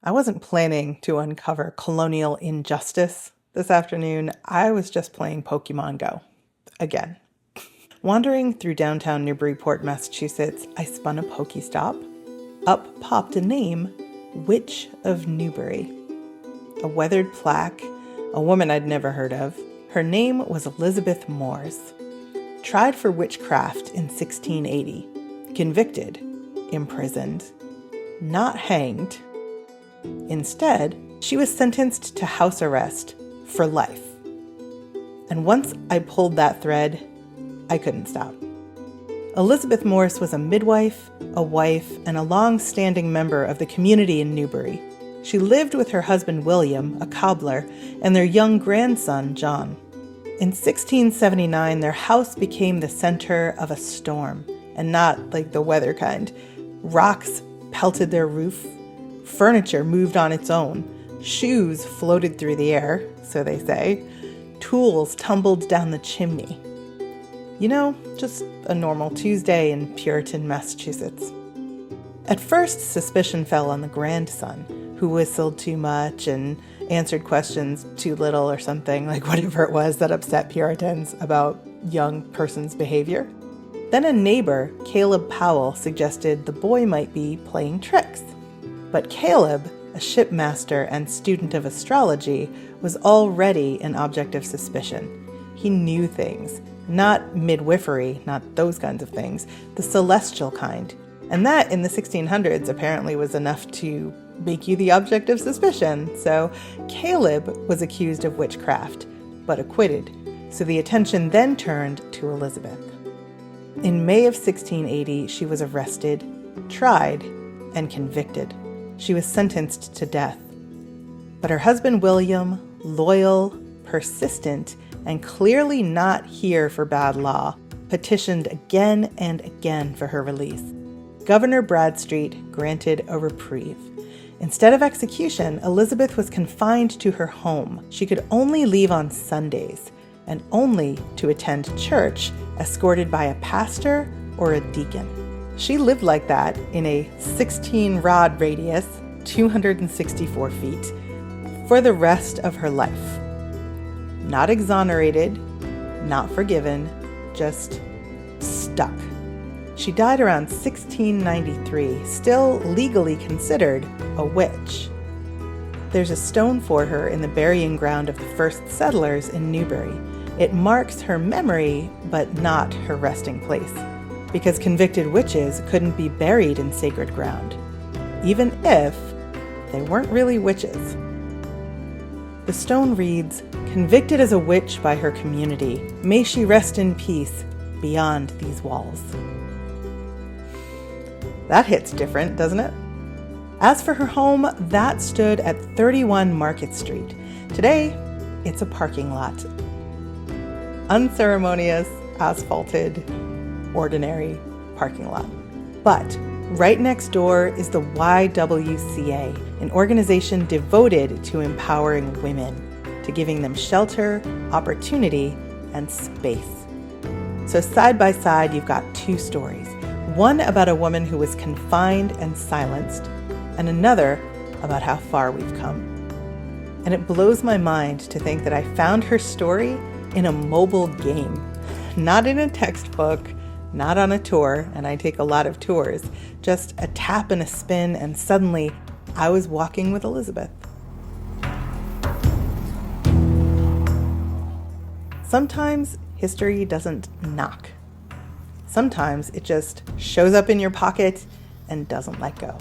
I wasn't planning to uncover colonial injustice this afternoon. I was just playing Pokemon Go. Again. Wandering through downtown Newburyport, Massachusetts, I spun a Pokestop. Up popped a name, Witch of Newbury. A weathered plaque, a woman I'd never heard of. Her name was Elizabeth Morse. Tried for witchcraft in 1680. Convicted. Imprisoned. Not hanged. Instead, she was sentenced to house arrest for life. And once I pulled that thread, I couldn't stop. Elizabeth Morse was a midwife, a wife, and a long-standing member of the community in Newbury. She lived with her husband William, a cobbler, and their young grandson John. In 1679, their house became the center of a storm, and not like the weather kind. Rocks pelted their roof. Furniture moved on its own. Shoes floated through the air, so they say. Tools tumbled down the chimney. You know, just a normal Tuesday in Puritan, Massachusetts. At first, suspicion fell on the grandson, who whistled too much and answered questions too little or something, like whatever it was that upset Puritans about young person's behavior. Then a neighbor, Caleb Powell, suggested the boy might be playing tricks. But Caleb, a shipmaster and student of astrology, was already an object of suspicion. He knew things. Not midwifery, not those kinds of things, the celestial kind. And that, in the 1600s, apparently was enough to make you the object of suspicion. So Caleb was accused of witchcraft, but acquitted. So the attention then turned to Elizabeth. In May of 1680, she was arrested, tried, and convicted. She was sentenced to death. But her husband William, loyal, persistent, and clearly not here for bad law, petitioned again and again for her release. Governor Bradstreet granted a reprieve. Instead of execution, Elizabeth was confined to her home. She could only leave on Sundays, and only to attend church, escorted by a pastor or a deacon. She lived like that in a 16-rod radius, 264 feet, for the rest of her life. Not exonerated, not forgiven, just stuck. She died around 1693, still legally considered a witch. There's a stone for her in the burying ground of the first settlers in Newbury. It marks her memory, but not her resting place, because convicted witches couldn't be buried in sacred ground, even if they weren't really witches. The stone reads, "Convicted as a witch by her community, may she rest in peace beyond these walls." That hits different, doesn't it? As for her home, that stood at 31 Market Street. Today, it's a parking lot. Unceremonious, asphalted, ordinary parking lot. But right next door is the YWCA, an organization devoted to empowering women, to giving them shelter, opportunity, and space. So side by side, you've got two stories. One about a woman who was confined and silenced, and another about how far we've come. And it blows my mind to think that I found her story in a mobile game, not in a textbook, not on a tour, and I take a lot of tours, just a tap and a spin, and suddenly I was walking with Elizabeth. Sometimes history doesn't knock. Sometimes it just shows up in your pocket and doesn't let go.